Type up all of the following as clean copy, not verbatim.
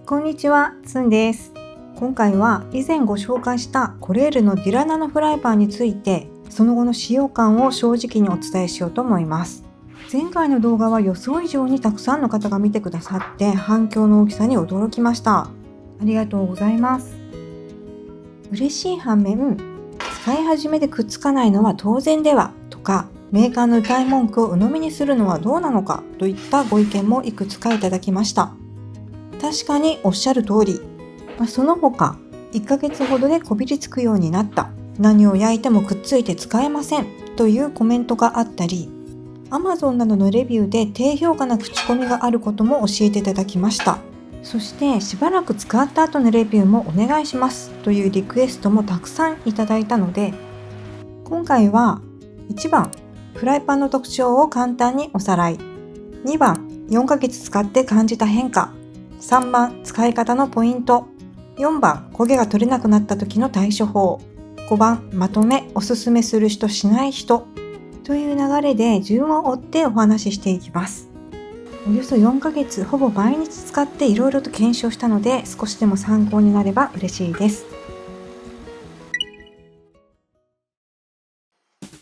こんにちは、つんです。今回は以前ご紹介したコレールのディラナのフライパンについて、その後の使用感を正直にお伝えしようと思います。前回の動画は予想以上にたくさんの方が見てくださって反響の大きさに驚きました。ありがとうございます。嬉しい反面、使い始めでくっつかないのは当然ではとか、メーカーの謳い文句を鵜呑みにするのはどうなのかといったご意見もいくつかいただきました。確かにおっしゃる通り、その他1ヶ月ほどでこびりつくようになった、何を焼いてもくっついて使えませんというコメントがあったり、 Amazon などのレビューで低評価な口コミがあることも教えていただきました。そしてしばらく使った後のレビューもお願いしますというリクエストもたくさんいただいたので、今回は1番フライパンの特徴を簡単におさらい、2番4ヶ月使って感じた変化、3番使い方のポイント、4番焦げが取れなくなった時の対処法、5番まとめおすすめする人しない人という流れで順を追ってお話ししていきます。およそ4ヶ月ほぼ毎日使っていろいろと検証したので、少しでも参考になれば嬉しいです。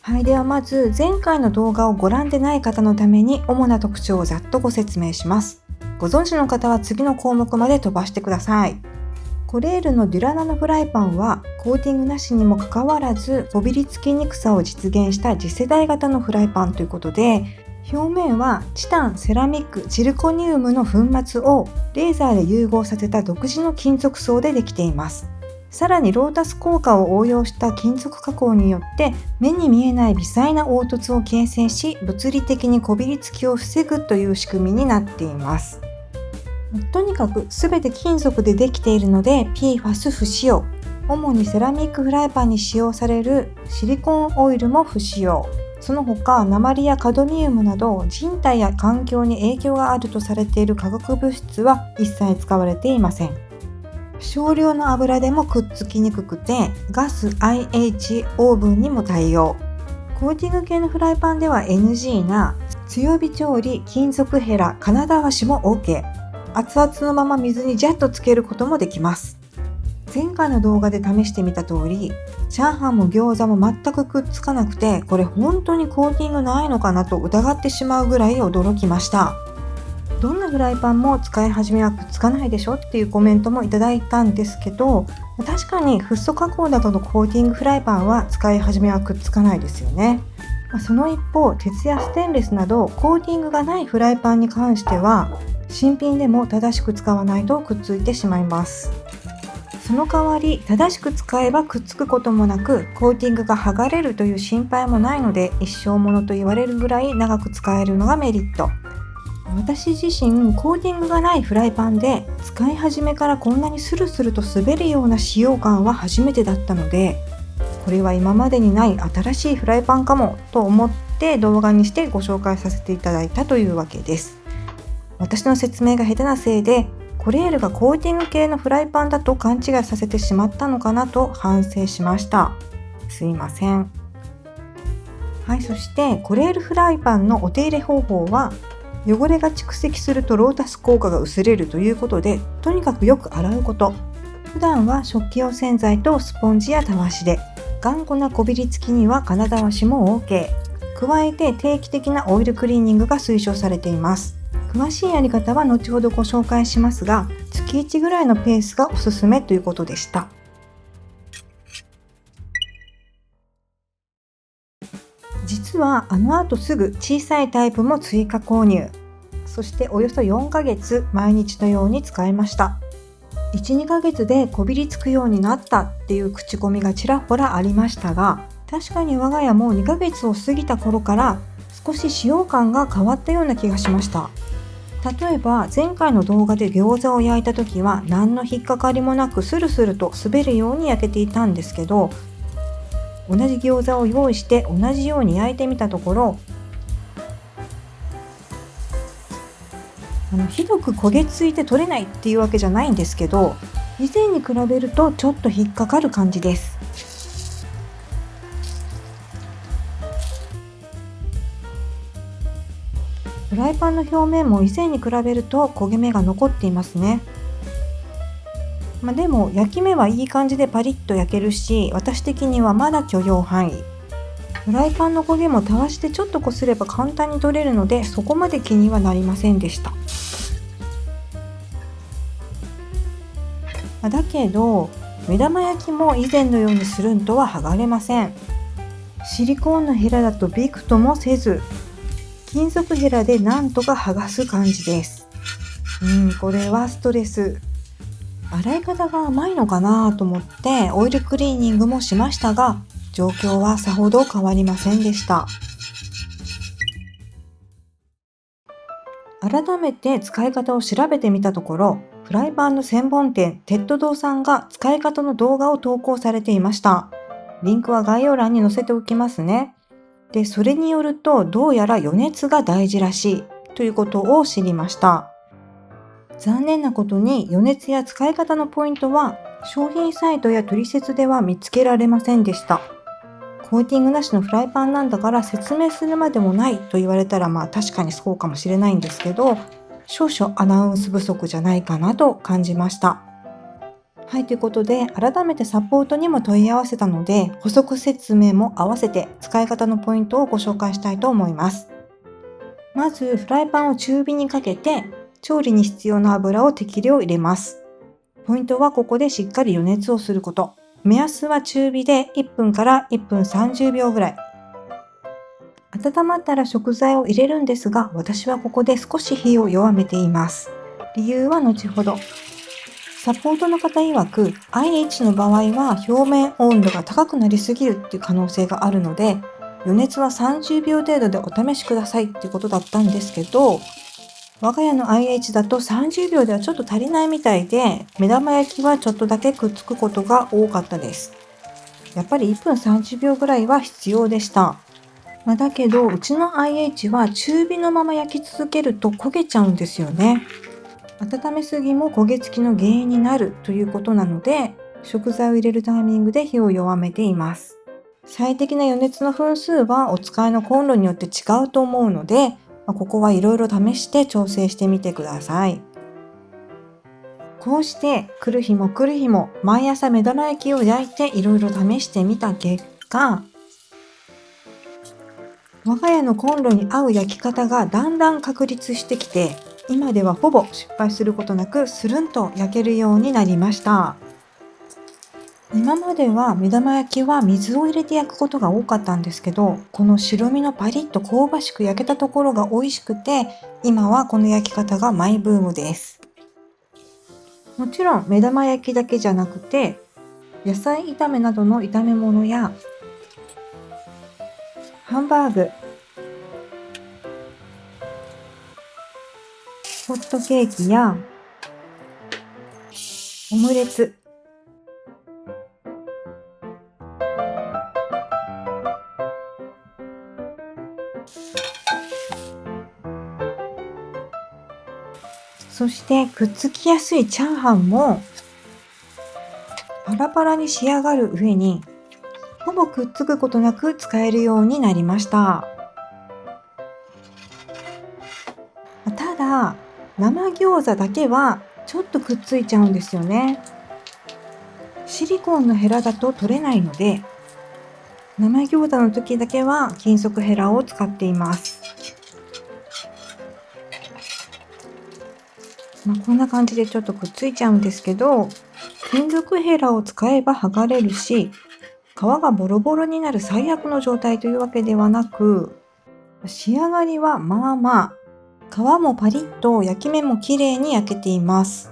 はい、ではまず前回の動画をご覧でない方のために主な特徴をざっとご説明します。ご存知の方は次の項目まで飛ばしてください。コレールのデュラナのフライパンはコーティングなしにもかかわらずこびりつきにくさを実現した次世代型のフライパンということで、表面はチタン、セラミック、ジルコニウムの粉末をレーザーで融合させた独自の金属層でできています。さらにロータス効果を応用した金属加工によって目に見えない微細な凹凸を形成し、物理的にこびりつきを防ぐという仕組みになっています。とにかく全て金属でできているので PFAS 不使用、主にセラミックフライパンに使用されるシリコンオイルも不使用、その他鉛やカドミウムなど人体や環境に影響があるとされている化学物質は一切使われていません。少量の油でもくっつきにくくてガス IH オーブンにも対応。コーティング系のフライパンでは NG な強火調理、金属ヘラ、金だわしも OK。 熱々のまま水にジャッとつけることもできます。前回の動画で試してみた通り、チャーハンも餃子も全くくっつかなくて、これ本当にコーティングないのかなと疑ってしまうぐらい驚きました。どんなフライパンも使い始めはくっつかないでしょっていうコメントもいただいたんですけど、確かにフッ素加工などのコーティングフライパンは使い始めはくっつかないですよね。その一方、鉄やステンレスなどコーティングがないフライパンに関しては新品でも正しく使わないとくっついてしまいます。その代わり正しく使えばくっつくこともなく、コーティングが剥がれるという心配もないので、一生ものと言われるぐらい長く使えるのがメリット。私自身コーティングがないフライパンで使い始めからこんなにスルスルと滑るような使用感は初めてだったので、これは今までにない新しいフライパンかもと思って動画にしてご紹介させていただいたというわけです。私の説明が下手なせいでコレールがコーティング系のフライパンだと勘違いさせてしまったのかなと反省しました。すいません。はい、そしてコレールフライパンのお手入れ方法は、汚れが蓄積するとロータス効果が薄れるということで、とにかくよく洗うこと。普段は食器用洗剤とスポンジやたわしで、頑固なこびりつきには金だわしも OK。 加えて定期的なオイルクリーニングが推奨されています。詳しいやり方は後ほどご紹介しますが、月1ぐらいのペースがおすすめということでした。実はあの後すぐ小さいタイプも追加購入。そしておよそ4ヶ月毎日のように使いました。1、2ヶ月でこびりつくようになったっていう口コミがちらほらありましたが、確かに我が家も2ヶ月を過ぎた頃から少し使用感が変わったような気がしました。例えば前回の動画で餃子を焼いた時は何の引っかかりもなくスルスルと滑るように焼けていたんですけど、同じ餃子を用意して同じように焼いてみたところ、ひどく焦げついて取れないっていうわけじゃないんですけど、以前に比べるとちょっと引っかかる感じです。フライパンの表面も以前に比べると焦げ目が残っていますね。でも焼き目はいい感じでパリッと焼けるし、私的にはまだ許容範囲。フライパンの焦げもたわしでちょっとこすれば簡単に取れるので、そこまで気にはなりませんでした。だけど目玉焼きも以前のようにスルンとは剥がれません。シリコーンのヘラだとびくともせず、金属ヘラでなんとか剥がす感じです。これはストレス。洗い方が甘いのかなと思ってオイルクリーニングもしましたが、状況はさほど変わりませんでした。改めて使い方を調べてみたところ、フライパンの専門店テッド堂さんが使い方の動画を投稿されていました。リンクは概要欄に載せておきますね。で、それによるとどうやら余熱が大事らしいということを知りました。残念なことに余熱や使い方のポイントは商品サイトや取説では見つけられませんでした。コーティングなしのフライパンなんだから説明するまでもないと言われたら確かにそうかもしれないんですけど、少々アナウンス不足じゃないかなと感じました。はい、ということで改めてサポートにも問い合わせたので、補足説明も合わせて使い方のポイントをご紹介したいと思います。まずフライパンを中火にかけて調理に必要な油を適量入れます。ポイントはここでしっかり余熱をすること。目安は中火で1分から1分30秒ぐらい。温まったら食材を入れるんですが、私はここで少し火を弱めています。理由は後ほど。サポートの方曰く IH の場合は表面温度が高くなりすぎるっていう可能性があるので、余熱は30秒程度でお試しくださいっていうことだったんですけど、我が家の IH だと30秒ではちょっと足りないみたいで、目玉焼きはちょっとだけくっつくことが多かったです。やっぱり1分30秒ぐらいは必要でした。だけどうちの IH は中火のまま焼き続けると焦げちゃうんですよね。温めすぎも焦げ付きの原因になるということなので、食材を入れるタイミングで火を弱めています。最適な余熱の分数はお使いのコンロによって違うと思うので、ここはいろいろ試して調整してみてください。こうして来る日も来る日も毎朝目玉焼きを焼いていろいろ試してみた結果、我が家のコンロに合う焼き方がだんだん確立してきて、今ではほぼ失敗することなくスルンと焼けるようになりました。今までは目玉焼きは水を入れて焼くことが多かったんですけど、この白身のパリッと香ばしく焼けたところが美味しくて、今はこの焼き方がマイブームです。もちろん目玉焼きだけじゃなくて、野菜炒めなどの炒め物やハンバーグ、ホットケーキやオムレツ、そしてくっつきやすいチャーハンもパラパラに仕上がる上にほぼくっつくことなく使えるようになりました。ただ生餃子だけはちょっとくっついちゃうんですよね。シリコンのヘラだと取れないので、生餃子の時だけは金属ヘラを使っています。こんな感じでちょっとくっついちゃうんですけど、金属ヘラを使えば剥がれるし、皮がボロボロになる最悪の状態というわけではなく、仕上がりは皮もパリッと焼き目も綺麗に焼けています。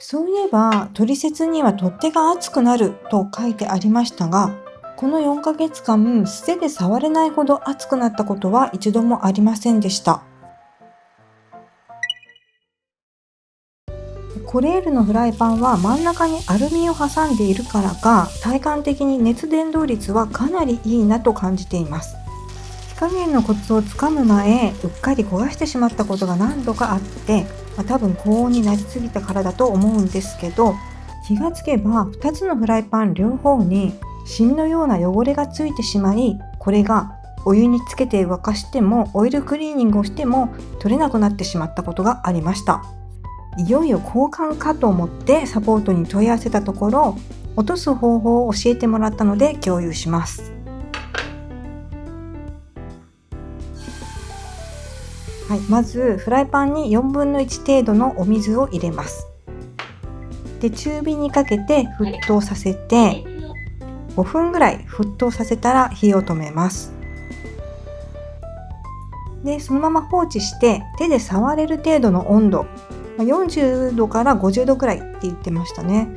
そういえば取説には取っ手が熱くなると書いてありましたが、この4ヶ月間素手で触れないほど熱くなったことは一度もありませんでした。コレールのフライパンは真ん中にアルミを挟んでいるからか、体感的に熱伝導率はかなりいいなと感じています。火加減のコツをつかむ前、うっかり焦がしてしまったことが何度かあって、多分高温になりすぎたからだと思うんですけど、気がつけば2つのフライパン両方に芯のような汚れがついてしまい、これがお湯につけて沸かしてもオイルクリーニングをしても取れなくなってしまったことがありました。いよいよ交換かと思ってサポートに問い合わせたところ、落とす方法を教えてもらったので共有します。はい、まずフライパンに4分の1程度のお水を入れます。で、中火にかけて沸騰させて5分ぐらい沸騰させたら火を止めます。で、そのまま放置して手で触れる程度の温度、40度から50度くらいって言ってましたね、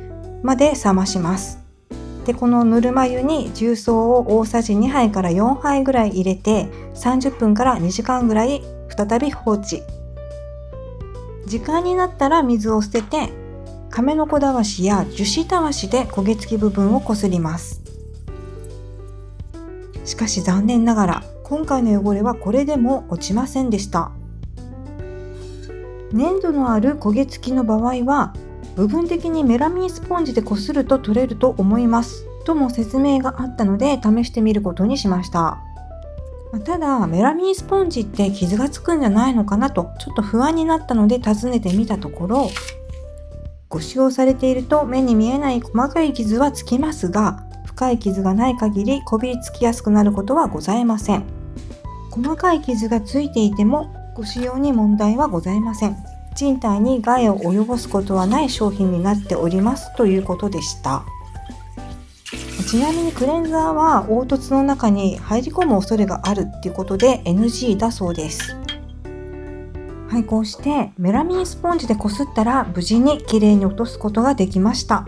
まで冷まします。で、このぬるま湯に重曹を大さじ2杯から4杯ぐらい入れて30分から2時間ぐらい再び放置。時間になったら水を捨てて亀の子たわしや樹脂たわしで焦げ付き部分をこすります。しかし残念ながら今回の汚れはこれでも落ちませんでした。粘度のある焦げ付きの場合は部分的にメラミンスポンジでこすると取れると思いますとも説明があったので試してみることにしました。ただメラミンスポンジって傷がつくんじゃないのかなとちょっと不安になったので訪ねてみたところ、ご使用されていると目に見えない細かい傷はつきますが、深い傷がない限りこびりつきやすくなることはございません。細かい傷がついていてもご使用に問題はございません。人体に害を及ぼすことはない商品になっておりますということでした。ちなみにクレンザーは凹凸の中に入り込む恐れがあるっていうことで NG だそうです。はい、こうしてメラミンスポンジでこすったら無事にきれいに落とすことができました。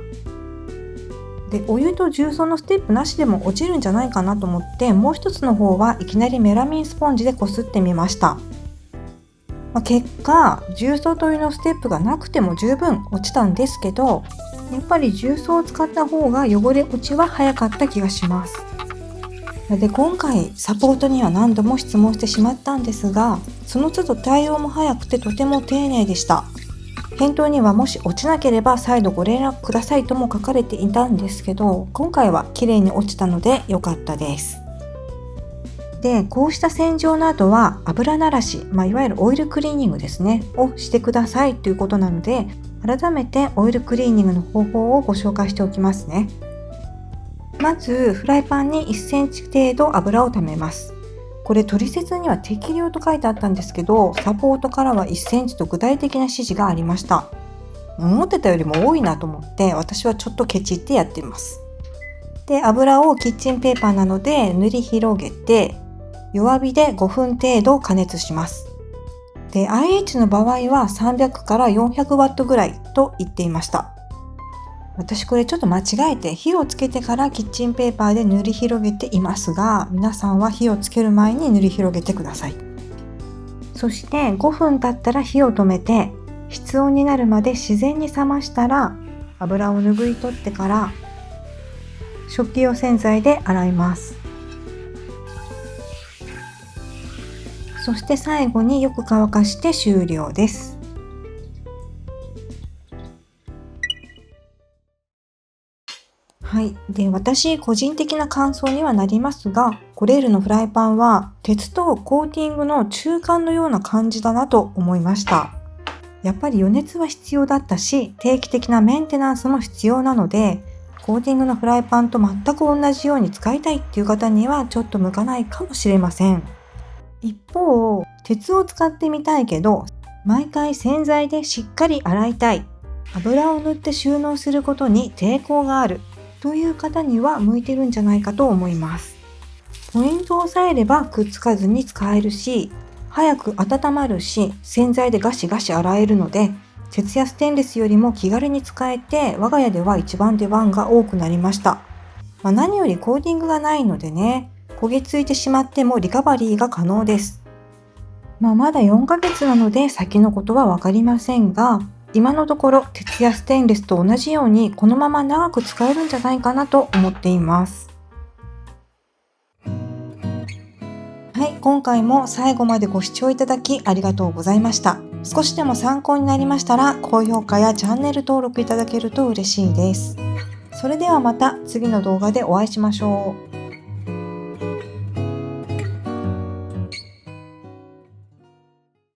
で、お湯と重曹のステップなしでも落ちるんじゃないかなと思って、もう一つの方はいきなりメラミンスポンジでこすってみました。結果重曹とお湯のステップがなくても十分落ちたんですけど、やっぱり重曹を使った方が汚れ落ちは早かった気がします。で、今回サポートには何度も質問してしまったんですが、その都度対応も早くてとても丁寧でした。返答にはもし落ちなければ再度ご連絡くださいとも書かれていたんですけど、今回は綺麗に落ちたので良かったです。で、こうした洗浄の後は油ならし、いわゆるオイルクリーニングですねをしてくださいということなので、改めてオイルクリーニングの方法をご紹介しておきますね。まずフライパンに1センチ程度油をためます。これ取説には適量と書いてあったんですけど、サポートからは1センチと具体的な指示がありました。思ってたよりも多いなと思って私はちょっとケチってやっています。で、油をキッチンペーパーなどで塗り広げて弱火で5分程度加熱します。で、IH の場合は300から400ワットぐらいと言っていました。私これちょっと間違えて火をつけてからキッチンペーパーで塗り広げていますが、皆さんは火をつける前に塗り広げてください。そして5分経ったら火を止めて室温になるまで自然に冷ましたら、油を拭い取ってから食器用洗剤で洗います。そして最後によく乾かして終了です。はい。で、私個人的な感想にはなりますが、コレールのフライパンは鉄とコーティングの中間のような感じだなと思いました。やっぱり予熱は必要だったし、定期的なメンテナンスも必要なので、コーティングのフライパンと全く同じように使いたいっていう方にはちょっと向かないかもしれません。一方、鉄を使ってみたいけど、毎回洗剤でしっかり洗いたい、油を塗って収納することに抵抗があるという方には向いてるんじゃないかと思います。ポイントを押さえればくっつかずに使えるし、早く温まるし、洗剤でガシガシ洗えるので、鉄やステンレスよりも気軽に使えて、我が家では一番出番が多くなりました。何よりコーティングがないのでね、焦げついてしまってもリカバリーが可能です。まだ4ヶ月なので先のことは分かりませんが、今のところ鉄やステンレスと同じようにこのまま長く使えるんじゃないかなと思っています。はい、今回も最後までご視聴いただきありがとうございました。少しでも参考になりましたら高評価やチャンネル登録いただけると嬉しいです。それではまた次の動画でお会いしましょう。